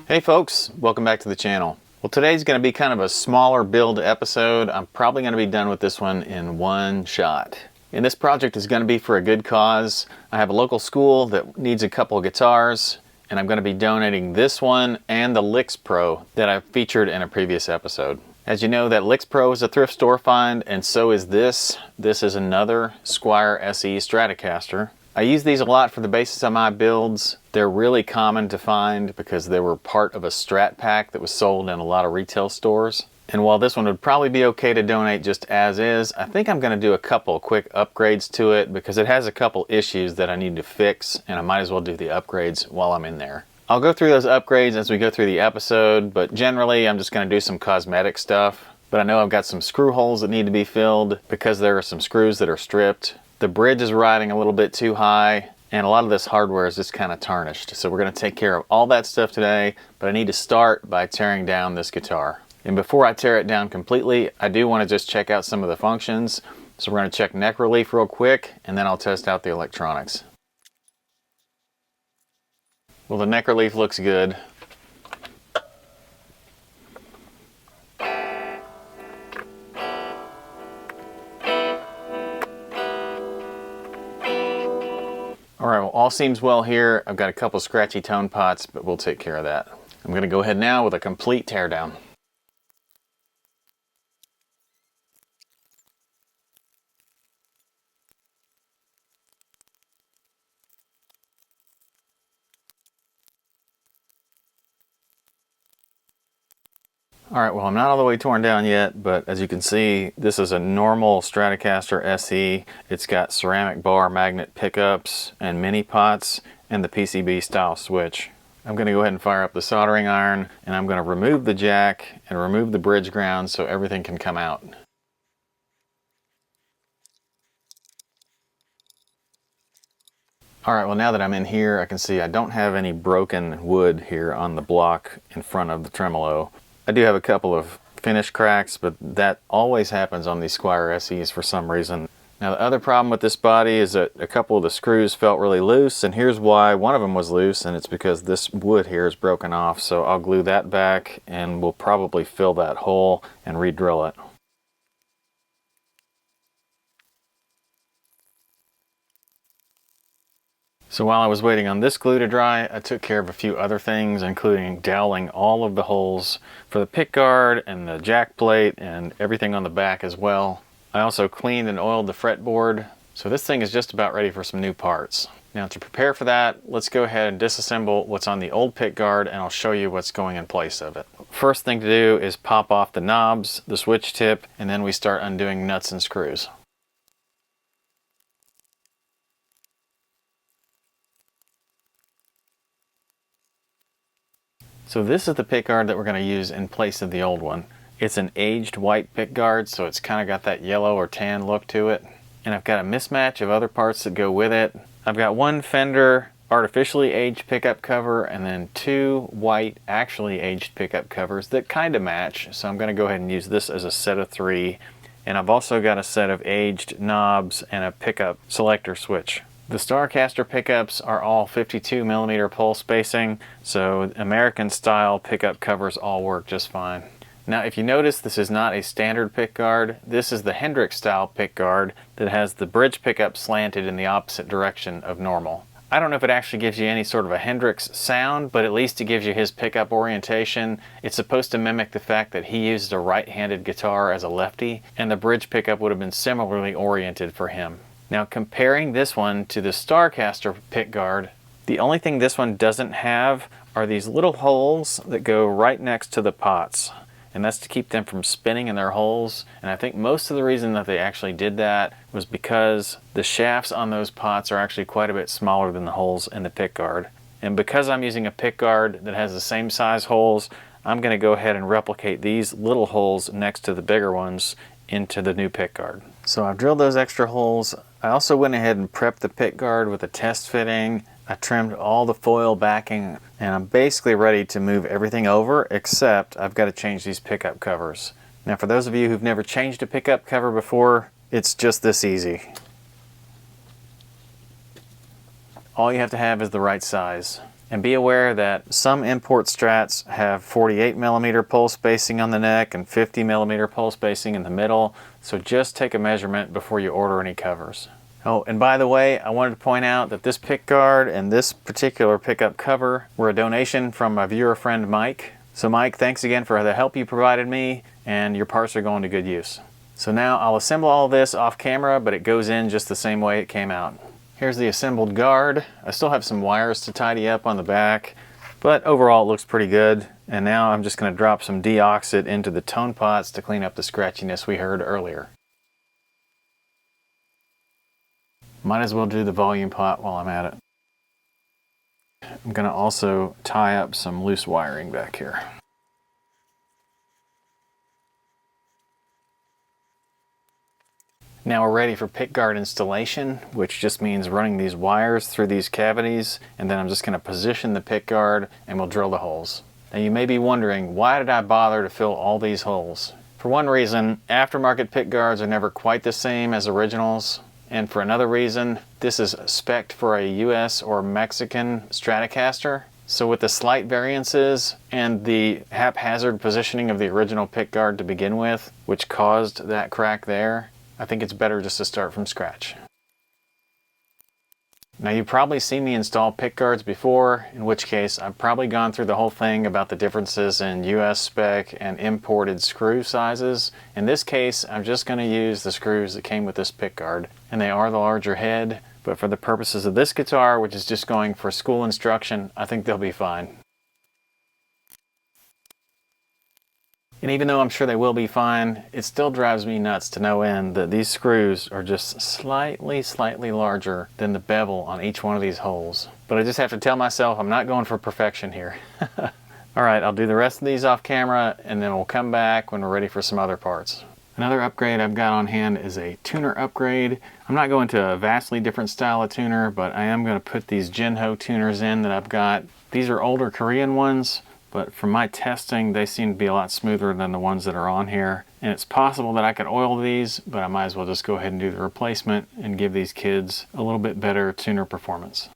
Hey folks, welcome back to the channel. Well, today's going to be kind of a smaller build episode. I'm probably going to be done with this one in one shot. And this project is going to be for a good cause. I have a local school that needs a couple of guitars, and I'm going to be donating this one and the Licks Pro that I've featured in a previous episode. As you know, that Licks Pro is a thrift store find, and so is this. This is another Squier SE Stratocaster. I use these a lot for the basis of my builds. They're really common to find because they were part of a Strat pack that was sold in a lot of retail stores. And while this one would probably be okay to donate just as is, I think I'm going to do a couple quick upgrades to it because it has a couple issues that I need to fix, and I might as well do the upgrades while I'm in there. I'll go through those upgrades as we go through the episode, but generally I'm just going to do some cosmetic stuff. But I know I've got some screw holes that need to be filled because there are some screws that are stripped. The bridge is riding a little bit too high, and a lot of this hardware is just kind of tarnished. So we're going to take care of all that stuff today, but I need to start by tearing down this guitar. And before I tear it down completely, I do want to just check out some of the functions. So we're going to check neck relief real quick, and then I'll test out the electronics. Well, the neck relief looks good. Alright, well, all seems well here. I've got a couple scratchy tone pots, but we'll take care of that. I'm going to go ahead now with a complete teardown. Alright, well, I'm not all the way torn down yet, but as you can see, this is a normal Stratocaster SE. It's got ceramic bar magnet pickups and mini pots and the PCB style switch. I'm going to go ahead and fire up the soldering iron, and I'm going to remove the jack and remove the bridge ground so everything can come out. Alright, well, now that I'm in here, I can see I don't have any broken wood here on the block in front of the tremolo. I do have a couple of finish cracks, but that always happens on these Squier SEs for some reason. Now, the other problem with this body is that a couple of the screws felt really loose, and here's why one of them was loose, and it's because this wood here is broken off. So I'll glue that back, and we'll probably fill that hole and re-drill it. So while I was waiting on this glue to dry, I took care of a few other things, including doweling all of the holes for the pickguard and the jack plate and everything on the back as well. I also cleaned and oiled the fretboard, so this thing is just about ready for some new parts. Now, to prepare for that, let's go ahead and disassemble what's on the old pickguard, and I'll show you what's going in place of it. First thing to do is pop off the knobs, the switch tip, and then we start undoing nuts and screws. So this is the pickguard that we're going to use in place of the old one. It's an aged white pickguard, so it's kind of got that yellow or tan look to it. And I've got a mismatch of other parts that go with it. I've got one Fender artificially aged pickup cover and then two white actually aged pickup covers that kind of match. So I'm going to go ahead and use this as a set of three. And I've also got a set of aged knobs and a pickup selector switch. The Stratocaster pickups are all 52mm pole spacing, so American style pickup covers all work just fine. Now, if you notice, this is not a standard pickguard. This is the Hendrix style pickguard that has the bridge pickup slanted in the opposite direction of normal. I don't know if it actually gives you any sort of a Hendrix sound, but at least it gives you his pickup orientation. It's supposed to mimic the fact that he used a right-handed guitar as a lefty, and the bridge pickup would have been similarly oriented for him. Now, comparing this one to the Stratocaster pickguard, the only thing this one doesn't have are these little holes that go right next to the pots. And that's to keep them from spinning in their holes. And I think most of the reason that they actually did that was because the shafts on those pots are actually quite a bit smaller than the holes in the pickguard. And because I'm using a pickguard that has the same size holes, I'm going to go ahead and replicate these little holes next to the bigger ones into the new pickguard. So I've drilled those extra holes. I also went ahead and prepped the pickguard with a test fitting. I trimmed all the foil backing, and I'm basically ready to move everything over, except I've got to change these pickup covers. Now, for those of you who've never changed a pickup cover before, it's just this easy. All you have to have is the right size. And be aware that some import Strats have 48mm pole spacing on the neck and 50mm pole spacing in the middle, so just take a measurement before you order any covers. Oh, and by the way, I wanted to point out that this pick guard and this particular pickup cover were a donation from my viewer friend Mike. So Mike, thanks again for the help you provided me, and your parts are going to good use. So now I'll assemble all this off camera, but it goes in just the same way it came out. Here's the assembled guard. I still have some wires to tidy up on the back, but overall it looks pretty good. And now I'm just going to drop some deoxit into the tone pots to clean up the scratchiness we heard earlier. Might as well do the volume pot while I'm at it. I'm going to also tie up some loose wiring back here. Now we're ready for pickguard installation, which just means running these wires through these cavities, and then I'm just going to position the pickguard and we'll drill the holes. Now you may be wondering, why did I bother to fill all these holes? For one reason, aftermarket pickguards are never quite the same as originals, and for another reason, this is spec'd for a US or Mexican Stratocaster. So with the slight variances and the haphazard positioning of the original pickguard to begin with, which caused that crack there, I think it's better just to start from scratch. Now you've probably seen me install pickguards before, in which case I've probably gone through the whole thing about the differences in US spec and imported screw sizes. In this case, I'm just going to use the screws that came with this pickguard, and they are the larger head, but for the purposes of this guitar, which is just going for school instruction, I think they'll be fine. And even though I'm sure they will be fine, it still drives me nuts to no end that these screws are just slightly larger than the bevel on each one of these holes. But I just have to tell myself I'm not going for perfection here. Alright, I'll do the rest of these off camera and then we'll come back when we're ready for some other parts. Another upgrade I've got on hand is a tuner upgrade. I'm not going to a vastly different style of tuner, but I am going to put these Jinho tuners in that I've got. These are older Korean ones, but from my testing, they seem to be a lot smoother than the ones that are on here. And it's possible that I could oil these, but I might as well just go ahead and do the replacement and give these kids a little bit better tuner performance.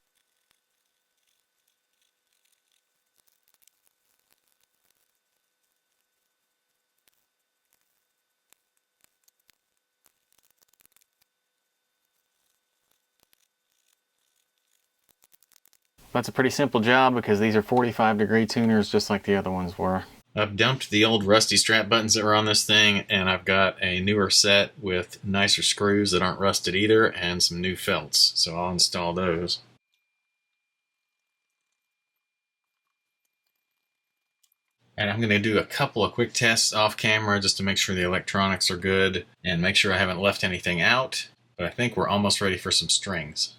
That's a pretty simple job because these are 45-degree tuners just like the other ones were. I've dumped the old rusty strap buttons that were on this thing, and I've got a newer set with nicer screws that aren't rusted either and some new felts, so I'll install those. And I'm going to do a couple of quick tests off camera just to make sure the electronics are good and make sure I haven't left anything out, but I think we're almost ready for some strings.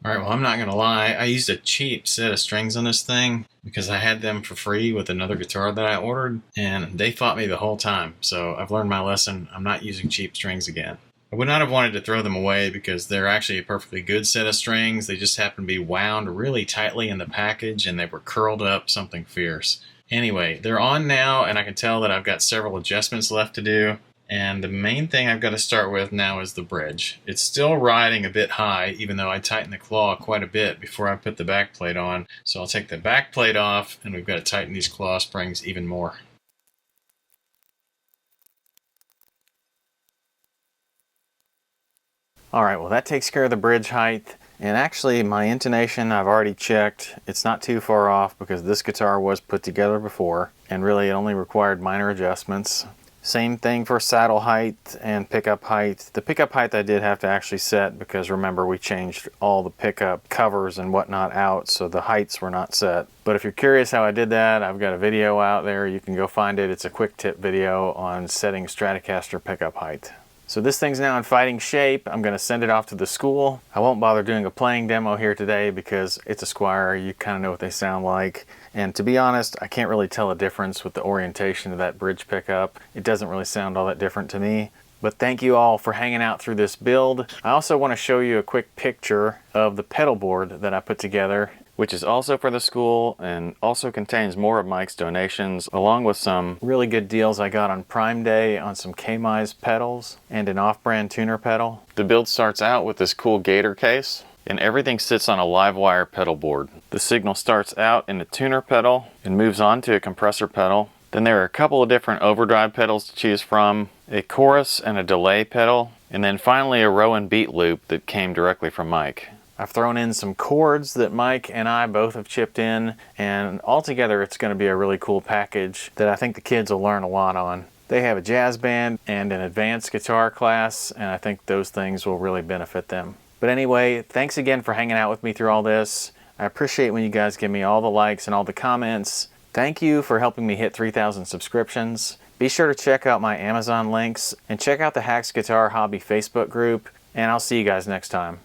Alright, well I'm not going to lie, I used a cheap set of strings on this thing because I had them for free with another guitar that I ordered, and they fought me the whole time, so I've learned my lesson. I'm not using cheap strings again. I would not have wanted to throw them away because they're actually a perfectly good set of strings. They just happen to be wound really tightly in the package and they were curled up something fierce. Anyway, they're on now and I can tell that I've got several adjustments left to do. And the main thing I've got to start with now is the bridge. It's still riding a bit high, even though I tightened the claw quite a bit before I put the back plate on. So I'll take the back plate off, and we've got to tighten these claw springs even more. Alright, well that takes care of the bridge height. And actually my intonation I've already checked. It's not too far off because this guitar was put together before, and really it only required minor adjustments. Same thing for saddle height and pickup height. The pickup height I did have to actually set because remember we changed all the pickup covers and whatnot out, so the heights were not set. But if you're curious how I did that, I've got a video out there. You can go find it. It's a quick tip video on setting Stratocaster pickup height. So this thing's now in fighting shape. I'm going to send it off to the school. I won't bother doing a playing demo here today because it's a Squier. You kind of know what they sound like. And to be honest, I can't really tell a difference with the orientation of that bridge pickup. It doesn't really sound all that different to me. But thank you all for hanging out through this build. I also want to show you a quick picture of the pedal board that I put together. which is also for the school and also contains more of Mike's donations, along with some really good deals I got on Prime Day on some Kmise pedals and an off-brand tuner pedal. The build starts out with this cool gator case, and everything sits on a live wire pedal board. The signal starts out in a tuner pedal and moves on to a compressor pedal. Then there are a couple of different overdrive pedals to choose from, a chorus and a delay pedal, and then finally a row and beat loop that came directly from Mike. I've thrown in some chords that Mike and I both have chipped in, and altogether it's going to be a really cool package that I think the kids will learn a lot on. They have a jazz band and an advanced guitar class, and I think those things will really benefit them. But anyway, thanks again for hanging out with me through all this. I appreciate when you guys give me all the likes and all the comments. Thank you for helping me hit 3,000 subscriptions. Be sure to check out my Amazon links and check out the Hacks Guitar Hobby Facebook group, and I'll see you guys next time.